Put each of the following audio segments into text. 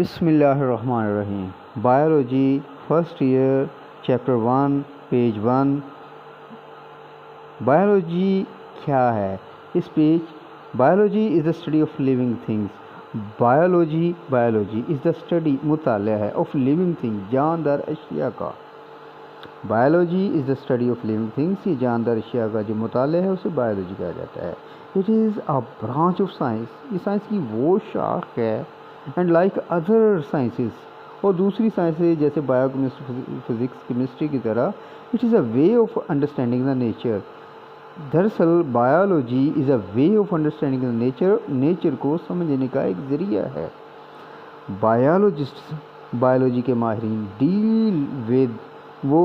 बिस्मिल्लाहिर्रहमानिर्रहीम। Biology first year chapter 1 page 1। Biology क्या है? इस page biology is the study of living things. Biology is the study मुताला है ऑफ लिविंग थिंग्स, जानदार अशिया का। Biology is the study of living things, ये जानदार अशिया का जो मुताला है उसे बायोलॉजी कहा जाता है। It is a branch of science, ये साइंस की वो शाख है। एंड लाइक अदर साइंसेस, और दूसरी साइंसेज जैसे बायोकेमिस्ट्री, फिज़िक्स, केमिस्ट्री की तरह, it is a way of understanding the nature. दरअसल biology is a way of understanding the nature, nature को समझने का एक ज़रिया है। बायोलॉजी के माहिरीन डील विद वो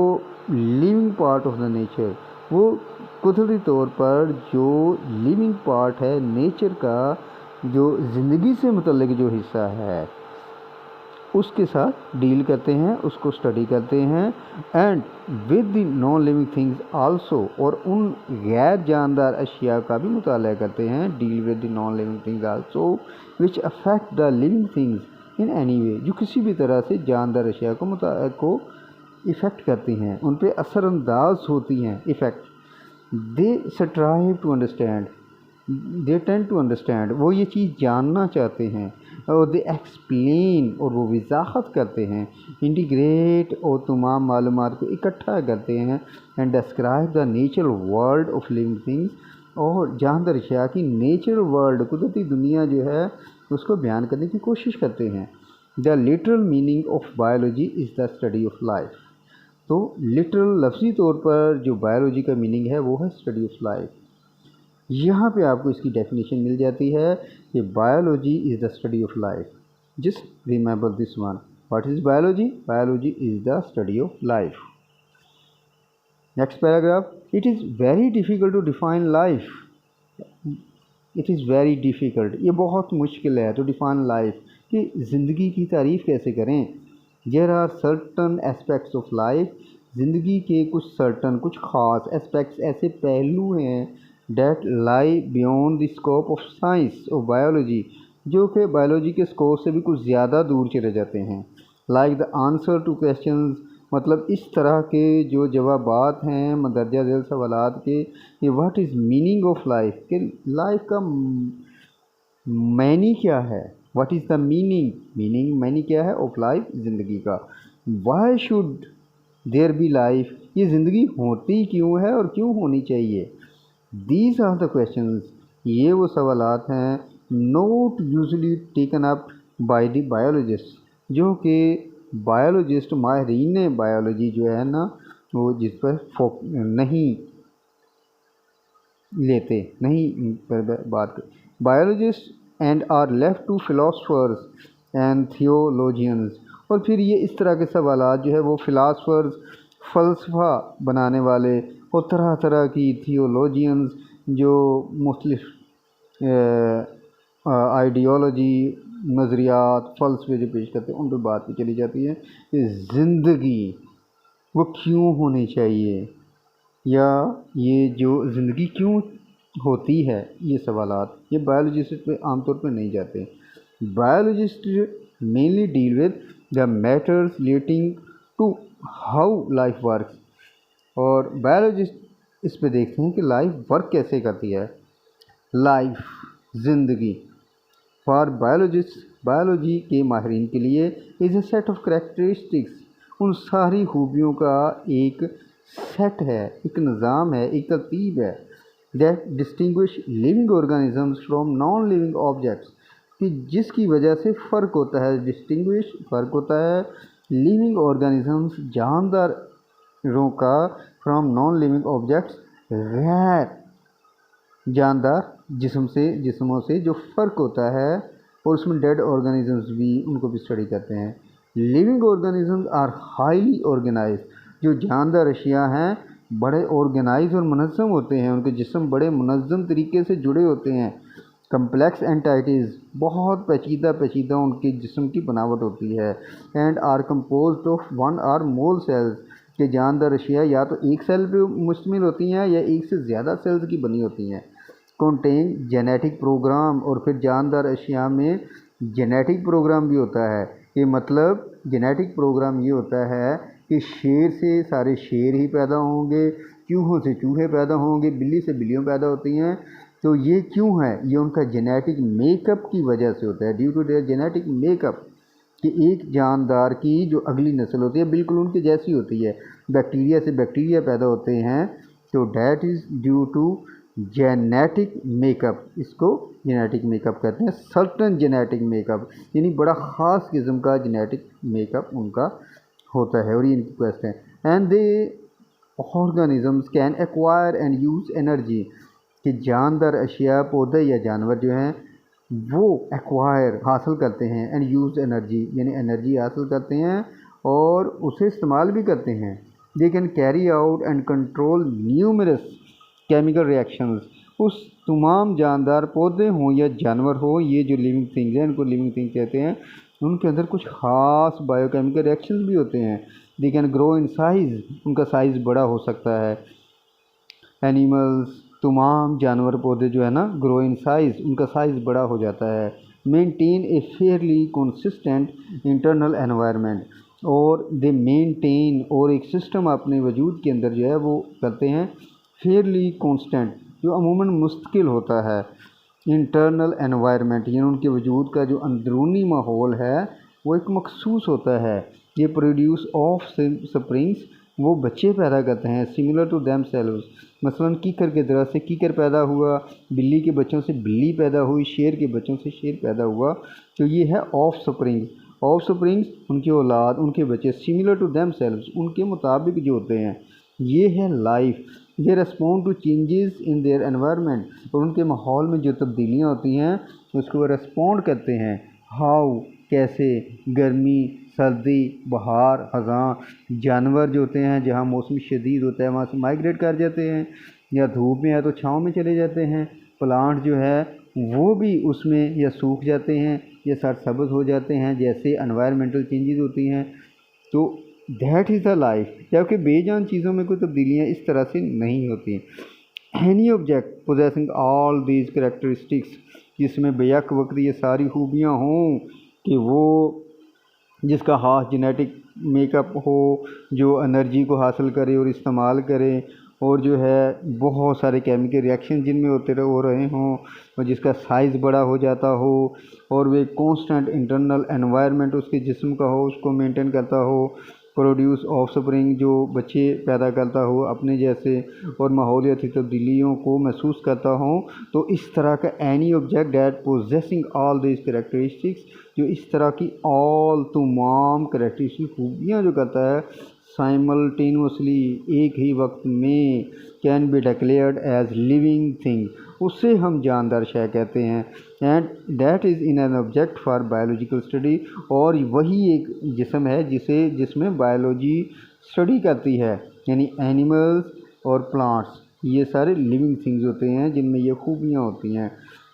living part of the nature, वो कुदरती तौर पर जो लिविंग पार्ट है नेचर का, जो ज़िंदगी से मुतल्लिक जो हिस्सा है उसके साथ डील करते हैं, उसको स्टडी करते हैं। And with the non living things also, और उन गैर जानदार अशिया का भी मुताला करते हैं। Deal with the non living things also which affect the living things in any way, जो किसी भी तरह से जानदार अशिया को इफ़ेक्ट करती हैं, उन पे असरअंदाज होती हैं, effect. They strive to understand, they tend to understand, वो ये चीज़ जानना चाहते हैं। और दे एक्सप्लेन, और वो वजाहत करते हैं। इंटीग्रेट, और तमाम मालूमात को इकट्ठा करते हैं। And describe the natural world of living things, और जानदार अशिया की नेचुरल वर्ल्ड, कुदरती दुनिया जो है उसको बयान करने की कोशिश करते हैं। The literal meaning of biology is the study of life. तो लिटरल लफ्ज़ी तौर पर जो बायोलॉजी का मीनिंग है वो है स्टडी ऑफ लाइफ। यहाँ पे आपको इसकी डेफिनेशन मिल जाती है कि biology is the study of life. Just remember this one, what is biology? Biology is the study of life. Next paragraph, it is very difficult to define life. It is very difficult, ये बहुत मुश्किल है to define life, कि ज़िंदगी की तारीफ़ कैसे करें। There are certain aspects of life, ज़िंदगी के कुछ ख़ास एस्पेक्ट्स, ऐसे पहलू हैं that lie beyond the scope of science of biology, जो कि बायोलॉजी के स्कोप से भी कुछ ज़्यादा दूर चले जाते हैं। Like the answer two questions, मतलब इस तरह के जो जवाबात हैं मंदरजा झेल सवालात के, ये what is meaning of life, कि लाइफ का मैनी क्या है। व्हाट इज़ द मैनी क्या है ऑफ लाइफ, ज़िंदगी का। Why should there be life, ये ज़िंदगी होती क्यों है और क्यों होनी चाहिए। दीज आर द क्वेश्चंस, ये वो सवालात हैं note usually taken up by the biologist, जो कि बायोलॉजिस्ट, माहिरीन बायोलॉजी जो है ना, वो जिस पर नहीं लेते, नहीं पर बात कर biologist, and are left to philosophers and theologians. और फिर ये इस तरह के सवालात जो है वो फिलासफर्स, फ़लसफ़ा बनाने वाले, और तरह तरह की थियोलॉजियंस जो मुख्तलिफ आइडियोलॉजी, नज़रियात, फ़लसफ़े जो पेश करते हैं, उन पर बात की चली जाती है कि ज़िंदगी वो क्यों होनी चाहिए, या ये जो ज़िंदगी क्यों होती है। ये सवालात ये बायोलॉजिस्ट पे आमतौर पर नहीं जाते। Biologist mainly deal with the matters relating to how life works, और बायोलॉजिस्ट इस पे देखते हैं कि लाइफ वर्क कैसे करती है। लाइफ, ज़िंदगी, फॉर बायोलॉजिस्ट, बायोलॉजी के माहिरीन के लिए, is a set of characteristics, उन सारी खूबियों का एक सेट है, एक निज़ाम है, एक तरतीब है। That distinguish living organisms from non living objects, कि जिसकी वजह से फ़र्क होता है, डिस्टिंग्विश फ़र्क होता है लिविंग ऑर्गेनिजम्स, जानदारों का, फ्रॉम नॉन लिविंग ऑब्जेक्ट्स, गैर जानदार जिस्मों से जो फ़र्क होता है, और उसमें डेड ऑर्गेनिजम्स भी, उनको भी स्टडी करते हैं। Living organisms are highly organise, जो जानदार अशिया हैं बड़े ऑर्गेनाइज और मुनज़्ज़म होते हैं, उनके जिस्म बड़े मुनज़्ज़म तरीके से जुड़े होते हैं। कम्प्लेक्स एंटाइटीज़, बहुत पेचीदा उनके जिस्म की बनावट होती है। And are composed of one or more cells, के जानदार अशिया या तो एक सेल पे मुश्तमिल होती हैं या एक से ज़्यादा सेल्स की बनी होती हैं। कंटेन जेनेटिक प्रोग्राम, और फिर जानदार अशिया में जेनेटिक प्रोग्राम भी होता है। कि मतलब जेनेटिक प्रोग्राम ये होता है कि शेर से सारे शेर ही पैदा होंगे, चूहों से चूहे पैदा होंगे, बिल्ली से बिल्लियाँ पैदा होती हैं। तो ये क्यों है? ये उनका जेनेटिक मेकअप की वजह से होता है, due to their genetic makeup, कि एक जानदार की जो अगली नस्ल होती है बिल्कुल उनकी जैसी होती है। बैक्टीरिया से बैक्टीरिया पैदा होते हैं, तो that is due to genetic makeup. इसको जेनेटिक मेकअप कहते हैं, सर्टन जेनेटिक मेकअप, यानी बड़ा ख़ास किस्म का जेनेटिक मेकअप उनका होता है। और ये इनकी क्वेश्चन है। And they organisms can acquire and use energy, कि जानदार अशिया, पौधे या जानवर जो हैं वो एक्वायर हासिल करते हैं, एंड यूज़ एनर्जी यानी एनर्जी हासिल करते हैं और उसे इस्तेमाल भी करते हैं। They can carry out and control numerous chemical reactions. उस तमाम जानदार पौधे हों या जानवर हो, ये जो लिविंग थिंग्स हैं इनको लिविंग थिंग कहते हैं, उनके अंदर कुछ ख़ास बायोकेमिकल रिएक्शंस भी होते हैं। They can grow in size, उनका साइज़ बड़ा हो सकता है। एनिमल्स, तमाम जानवर पौधे जो है ना, ग्रो इन साइज़, उनका साइज़ बड़ा हो जाता है। मेंटेन ए फेयरली कंसिस्टेंट इंटरनल एनवायरनमेंट, और दे मेंटेन, और एक सिस्टम अपने वजूद के अंदर जो है वो करते हैं फेयरली कांस्टेंट, जो अमूमन मुस्तकिल होता है। इंटरनल एनवायरनमेंट यानी उनके वजूद का जो अंदरूनी माहौल है वो एक मखसूस होता है। ये प्रोड्यूस ऑफ स्प्रिंग्स, वो बच्चे पैदा करते हैं, सिमिलर टू दैम सेल्व्स। मसलन कीकर के तरह से कीकर पैदा हुआ, बिल्ली के बच्चों से बिल्ली पैदा हुई, शेर के बच्चों से शेर पैदा हुआ। तो ये है ऑफ स्प्रिंग्स। ऑफ स्प्रिंग्स उनकी औलाद, उनके बच्चे, सिमिलर टू दैम सेल्व्स, उनके मुताबिक जो होते हैं। ये है life. They respond to changes in their environment, और उनके माहौल में जो तब्दीलियाँ होती हैं उसको वो रेस्पॉन्ड करते हैं। हाउ, कैसे, गर्मी, सर्दी, बहार, ख़ज़ां। जानवर जो होते हैं जहाँ मौसम शदीद होता है वहाँ से माइग्रेट कर जाते हैं, या धूप में है तो छाँव में चले जाते हैं। प्लांट जो है वो भी उसमें या सूख जाते हैं या सरसब्ज़ हो जाते हैं, जैसे एनवायरमेंटल चेंजेस होती हैं। तो दैट इज़ द लाइफ। जबकि बेजान चीज़ों में कोई तब्दीलियाँ इस तरह से नहीं होती। Any object possessing all these characteristics, जिसमें बेयक वक्त ये सारी खूबियाँ हों, कि वो जिसका ख़ास जेनेटिक मेकअप हो, जो एनर्जी को हासिल करे और इस्तेमाल करे, और जो है बहुत सारे केमिकल रिएक्शन जिनमें हो रहे हों, और जिसका साइज़ बड़ा हो जाता हो, और वे कांस्टेंट इंटरनल एनवायरनमेंट उसके जिस्म का हो, उसको मेंटेन करता हो। प्रोड्यूस ऑफ स्प्रिंग, जो बच्चे पैदा करता हो अपने जैसे, और माहौलियाती तब्दीलियों को महसूस करता हो। तो इस तरह का any object that possessing all this characteristics, जो इस तरह की ऑल तमाम कैरेक्टरिस्टिक खूबियाँ जो करता है साइमल्टेनियसली, एक ही वक्त में, can be declared as living thing, उससे हम जानदार शय कहते हैं। And that is in an object for biological study, और वही एक जिस्म है जिसमें बायोलॉजी स्टडी करती है, यानी एनिमल्स और प्लांट्स, ये सारे लिविंग थिंग्स होते हैं जिनमें ये खूबियाँ होती हैं।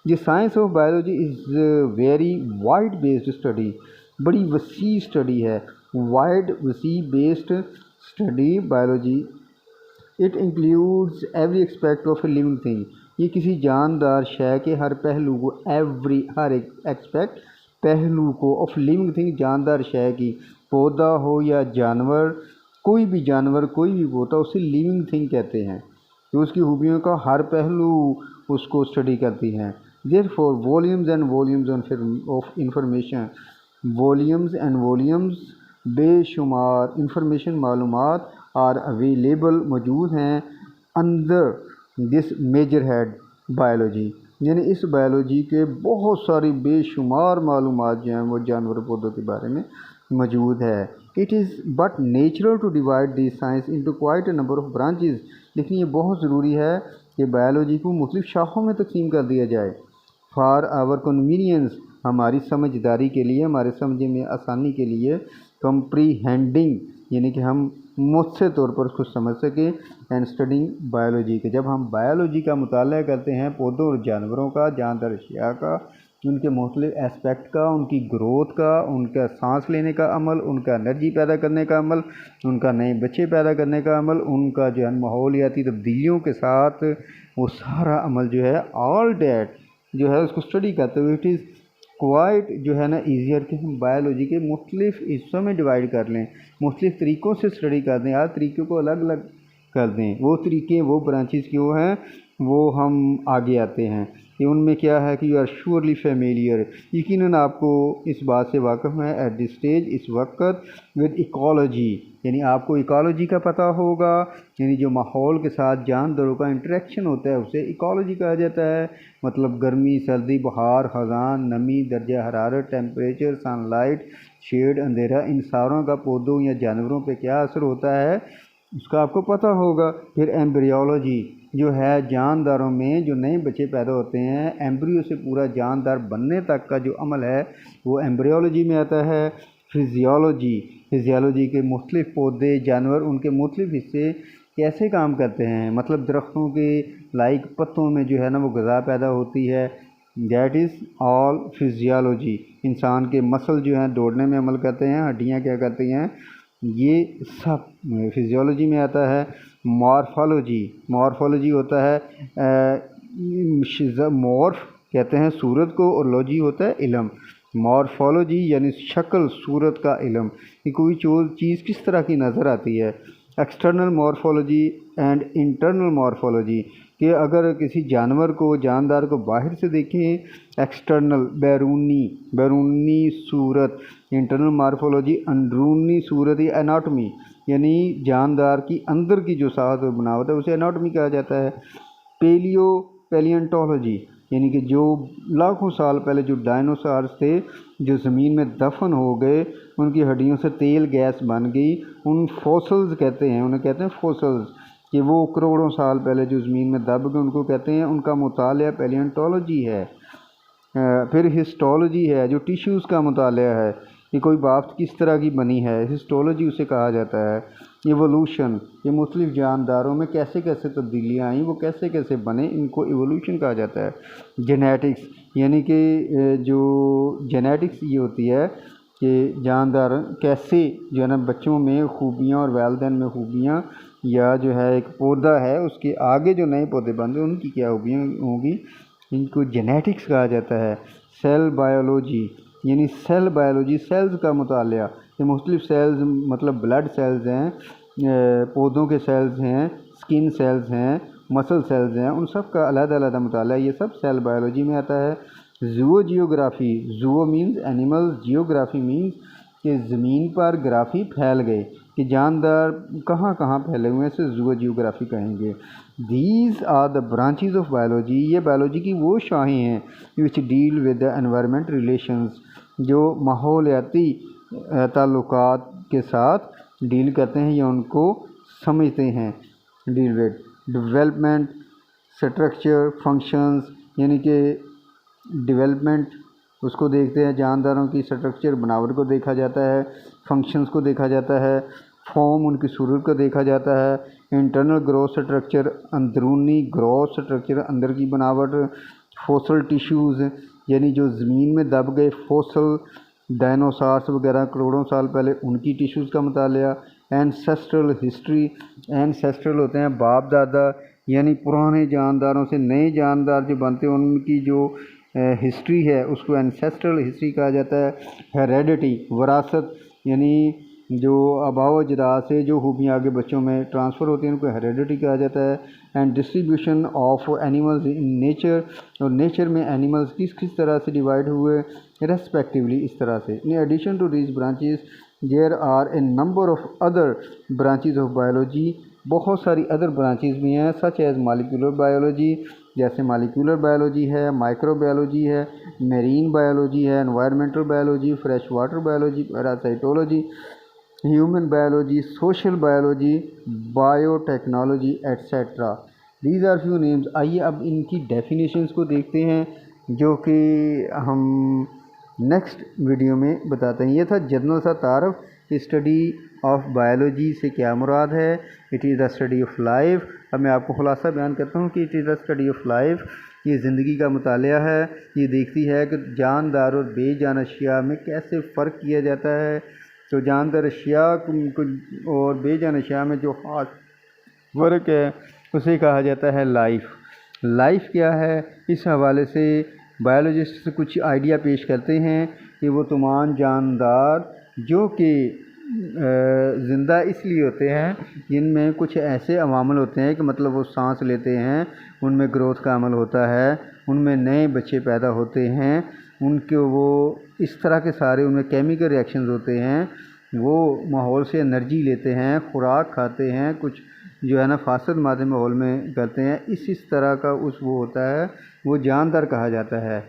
ये science of biology is very wide based study, बड़ी वसी स्टडी है, वाइड वसी based study biology. It includes every expect of a living thing, ये किसी जानदार शय के हर पहलू को, हर एक एक्सपेक्ट पहलू को, ऑफ लिविंग थिंग, जानदार शय की, पौधा हो या जानवर, कोई भी जानवर कोई भी पौधा, उसे लिविंग थिंग कहते हैं। तो उसकी खूबियों का हर पहलू उसको स्टडी करती हैं। Therefore volumes and volumes of information, volumes and volumes, बेशुमार इंफॉर्मेशन मालूमात आर अवेलेबल, मौजूद हैं अंदर दिस मेजर हेड बायोलॉजी, यानी इस बायोलॉजी के बहुत सारी बेशुमार मालूमात जो हैं वो जानवर पौधों के बारे में मौजूद है। It is but natural to divide this science into quite a number of branches, लेकिन ये बहुत ज़रूरी है कि बायोलॉजी को मुख्तलिफ शाखों में तकसीम कर दिया जाए। फॉर आवर कन्वीनियंस, हमारी समझदारी के लिए, हमारे समझने में आसानी के लिए। कंप्रीहेंडिंग, यानी कि हम मुझसे तौर पर उसको समझ सकें। एंड स्टडिंग बायोलॉजी के, जब हम बायोलॉजी का मुताला करते हैं पौधों और जानवरों का, जानदार अशिया का, उनके मुख्तलिफ एस्पेक्ट का, उनकी ग्रोथ का, उनका सांस लेने का अमल, उनका एनर्जी पैदा करने का अमल, उनका नए बच्चे पैदा करने का अमल, उनका जो है माहौलियाती तब्दीलियों के साथ वो सारा अमल जो है, ऑल डैट जो है उसको स्टडी करते हुए, इट इज़ क्वाइट जो है ना ईजियर कि हम बायोलॉजी के मुख्तलिफ हिस्सों में डिवाइड कर लें, मुख्तलिफ तरीक़ों से स्टडी कर दें, हर तरीक़े को अलग अलग कर दें। वो तरीक़े, वो ब्रांचेस क्यों हैं, वो हम आगे आते हैं कि उनमें क्या है कि यू आर श्योरली फेमिलियर, यकीनन आपको इस बात से वाकिफ़ है एट दिस स्टेज, इस वक्त, विद इकोलॉजी, यानी आपको इकोलॉजी का पता होगा, यानी जो माहौल के साथ जानदारों का इंटरेक्शन होता है उसे इकोलॉजी कहा जाता है। मतलब गर्मी, सर्दी, बहार, ख़ज़ान, नमी, दर्जा हरारत, टेम्परेचर, सनलाइट, शेड, अंधेरा, इन सारों का पौधों या जानवरों पे क्या असर होता है उसका आपको पता होगा। फिर एम्ब्रियोलॉजी जो है, जानदारों में जो नए बच्चे पैदा होते हैं, एम्ब्रियो से पूरा जानदार बनने तक का जो अमल है वो एम्ब्रियोलॉजी में आता है। फिजियोलॉजी, फिजियोलॉजी के मुख्तलिफ पौधे, जानवर, उनके मुख्तलिफ हिस्से कैसे काम करते हैं, मतलब दरख्तों के लाइक पत्तों में जो है ना वो ग़िज़ा पैदा होती है, दैट इज़ ऑल फिजियोलॉजी। इंसान के मसल जो हैं दौड़ने में अमल करते हैं, हड्डियाँ क्या करती हैं, ये सब फिजियोलॉजी में आता है। मॉर्फोलॉजी, मॉर्फोलॉजी होता है मॉर्फ कहते हैं सूरत को, और लॉजी होता है इल्म। मॉर्फोलॉजी यानी शक्ल, सूरत का इल्म कि कोई चीज़ किस तरह की नज़र आती है। External morphology and internal morphology कि अगर किसी जानवर को, जानदार को बाहर से देखें, एक्सटर्नल बैरूनी सूरत, इंटरनल मॉर्फोलॉजी अंदरूनी सूरत या एनाटॉमी, यानी जानदार की अंदर की जो सात और बनावट है उसे एनाटॉमी कहा जाता है। पैलियोंटोलॉजी यानी कि जो लाखों साल पहले जो डायनासोर्स थे जो ज़मीन में दफन हो गए, उनकी हड्डियों से तेल गैस बन गई, उन फॉसल्स कहते हैं, उन्हें कहते हैं फॉसल्स, कि वो करोड़ों साल पहले जो ज़मीन में दब गए उनको कहते हैं, उनका मुतालिया पैलियोंटोलॉजी है। फिर हिस्टोलॉजी है जो टिश्यूज़ का मुतालिया है कि कोई बात किस तरह की बनी है, हिस्टोलॉजी उसे कहा जाता है। इवोल्यूशन, ये मुख्तलिफ जानदारों में कैसे कैसे तब्दीलियाँ आई, वो कैसे कैसे बने, इनको इवोल्यूशन कहा जाता है। जेनेटिक्स यानी कि जो जेनेटिक्स ये होती है कि जानदार कैसे जो है ना बच्चों में खूबियाँ और वालिदैन में खूबियाँ, या जो है एक पौधा है उसके आगे जो नए पौधे बनते हैं उनकी क्या खूबियाँ होंगी, इनको जेनेटिक्स कहा जाता है। सेल बायोलॉजी यानी सेल बायोलॉजी, सेल्स का मुतालिया, ये मुख्तलिफ सेल्स, मतलब ब्लड सेल्स हैं, पौधों के सेल्स हैं, स्किन सेल्स हैं, मसल सेल्स हैं, उन सब का अलग-अलग मुतालिया, ये सब सेल बायोलॉजी में आता है। Zoo geography, zoo means animals, geography means कि ज़मीन पर ग्राफी फैल गए, कि जानदार कहाँ कहाँ फैले हुए हैं, इसे ज़ूओ जियोग्राफी कहेंगे। These are the branches of biology, ये बायोलॉजी की वो शाखें हैं which deal with the environment relations, जो माहौलियाती ताल्लुकात के साथ डील करते हैं या उनको समझते हैं। Deal with development, structure, functions, यानी कि डेवलपमेंट उसको देखते हैं, जानदारों की स्ट्रक्चर बनावट को देखा जाता है, फंक्शंस को देखा जाता है, फॉर्म उनकी सूरत को देखा जाता है। इंटरनल ग्रोथ स्ट्रक्चर, अंदरूनी ग्रोथ स्ट्रक्चर, अंदर की बनावट। फॉसल टिश्यूज़ यानी जो ज़मीन में दब गए फॉसल, डायनासोर्स वगैरह करोड़ों साल पहले, उनकी टिश्यूज़ का मुतालिया। एंसेस्ट्रल हिस्ट्री, एंसेस्ट्रल होते हैं बाप दादा, यानी पुराने जानदारों से नए जानदार जो बनते हैं उनकी जो हिस्ट्री है उसको एंसेस्ट्रल हिस्ट्री कहा जाता है। हेरेडिटी, विरासत, यानी जो आबाओ अजदाद से जो खूबियाँ आगे बच्चों में ट्रांसफ़र होती हैं उनको हेरेडिटी कहा जाता है। And distribution of animals in nature, और नेचर में एनिमल्स किस किस तरह से डिवाइड हुए रेस्पेक्टिवली, इस तरह से। In addition to these branches there are a number of other branches of biology, बहुत सारी अदर ब्रांचेस भी हैं, सच एज मॉलिक्यूलर बायोलॉजी, जैसे मॉलिक्यूलर बायोलॉजी है, माइक्रोबायोलॉजी है, मेरीन बायोलॉजी है, environmental biology, fresh water biology, parasitology, human biology, social biology, biotechnology etcetera. These are few names. आइए अब इनकी डेफिनेशंस को देखते हैं जो कि हम नेक्स्ट वीडियो में बताते हैं। ये था जनरल सा तारफ़, स्टडी ऑफ बायोलॉजी से क्या मुराद है। It is the study of life. अब मैं आपको खुलासा बयान करता हूँ कि it is the study of life, ये ज़िंदगी का मुतालिया है। ये देखती है कि जानदार और बेजान अशिया में कैसे फ़र्क किया जाता है। तो जानदार अशिया और बेजान अशिया में जो ख़ास फ़र्क है उसे कहा जाता है लाइफ। लाइफ क्या है, इस हवाले से बायोलॉजिस्ट कुछ आइडिया पेश करते हैं कि वो तमाम जानदार जो कि ज़िंदा इसलिए होते हैं जिनमें कुछ ऐसे अवामल होते हैं कि मतलब वो सांस लेते हैं, उनमें ग्रोथ का अमल होता है, उनमें नए बच्चे पैदा होते हैं, उनके वो इस तरह के सारे उनमें केमिकल रिएक्शंस होते हैं, वो माहौल से एनर्जी लेते हैं, खुराक खाते हैं, कुछ जो है ना फासद मादे माहौल में करते हैं, इस तरह का उस वो होता है, वो जानदार कहा जाता है।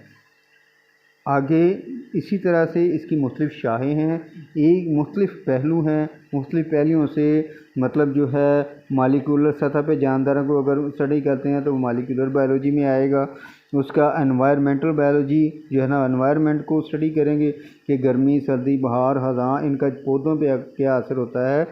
आगे इसी तरह से इसकी मुख्तलिफ़ शाखें हैं, एक मुख्तलिफ़ पहलू हैं, मुख्तलिफ़ पहलुओं से मतलब जो है मालिकुलर सतह पे जानदारों को अगर स्टडी करते हैं तो वो मालिकुलर बायोलॉजी में आएगा। उसका एनवायरमेंटल बायोलॉजी जो है ना, एनवायरनमेंट को स्टडी करेंगे कि गर्मी, सर्दी, बहार, ख़ज़ां, इनका पौधों पे क्या असर होता है,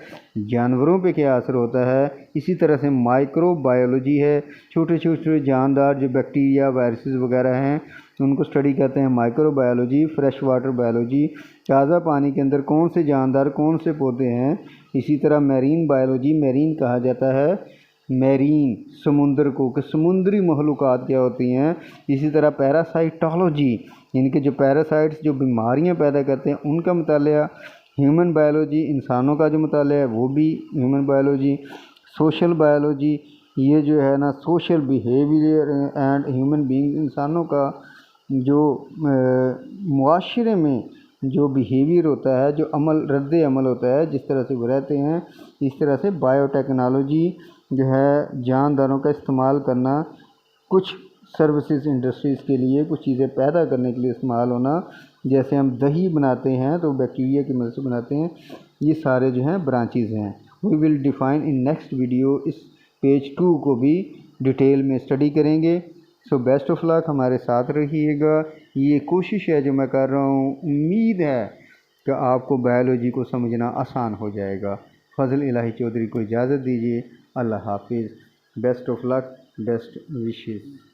जानवरों पे क्या असर होता है। इसी तरह से माइक्रो बायोलॉजी है, छोटे छोटे जानदार जो बैक्टीरिया, वायरसेस वगैरह हैं उनको स्टडी करते हैं, micro biology. Fresh water biology, ताज़ा पानी के अंदर कौन से जानदार, कौन से पौधे हैं। इसी तरह मैरीन बायोलॉजी, मैरीन कहा जाता है मैरीन समुंदर को, कि समुद्री मखलूक़ात क्या होती हैं। इसी तरह पैरासाइटोलॉजी, इनके जो पैरासाइट्स जो बीमारियां पैदा करते हैं उनका मुताला। ह्यूमन बायोलॉजी, इंसानों का जो मुताला है वो भी ह्यूमन बायोलॉजी। सोशल बायोलॉजी, ये जो है ना social behaviour and human being, इंसानों का जो मुआशरे में जो बिहेवियर होता है, जो अमल रद्द अमल होता है, जिस तरह से वो रहते हैं, इस तरह से बायोटेक्नोलॉजी जो है जानदारों का इस्तेमाल करना, कुछ सर्विसेज इंडस्ट्रीज़ के लिए कुछ चीज़ें पैदा करने के लिए इस्तेमाल होना। जैसे हम दही बनाते हैं तो बैक्टीरिया की मदद से बनाते हैं। ये सारे जो हैं ब्रांचेज़ हैं। We will define in next video, इस पेज 2 को भी डिटेल में स्टडी करेंगे। सो बेस्ट ऑफ लक, हमारे साथ रहिएगा। ये कोशिश है जो मैं कर रहा हूँ, उम्मीद है कि आपको बायोलॉजी को समझना आसान हो जाएगा। फजल इलाही चौधरी को इजाज़त दीजिए। अल्लाह हाफिज़। Best of luck, best wishes.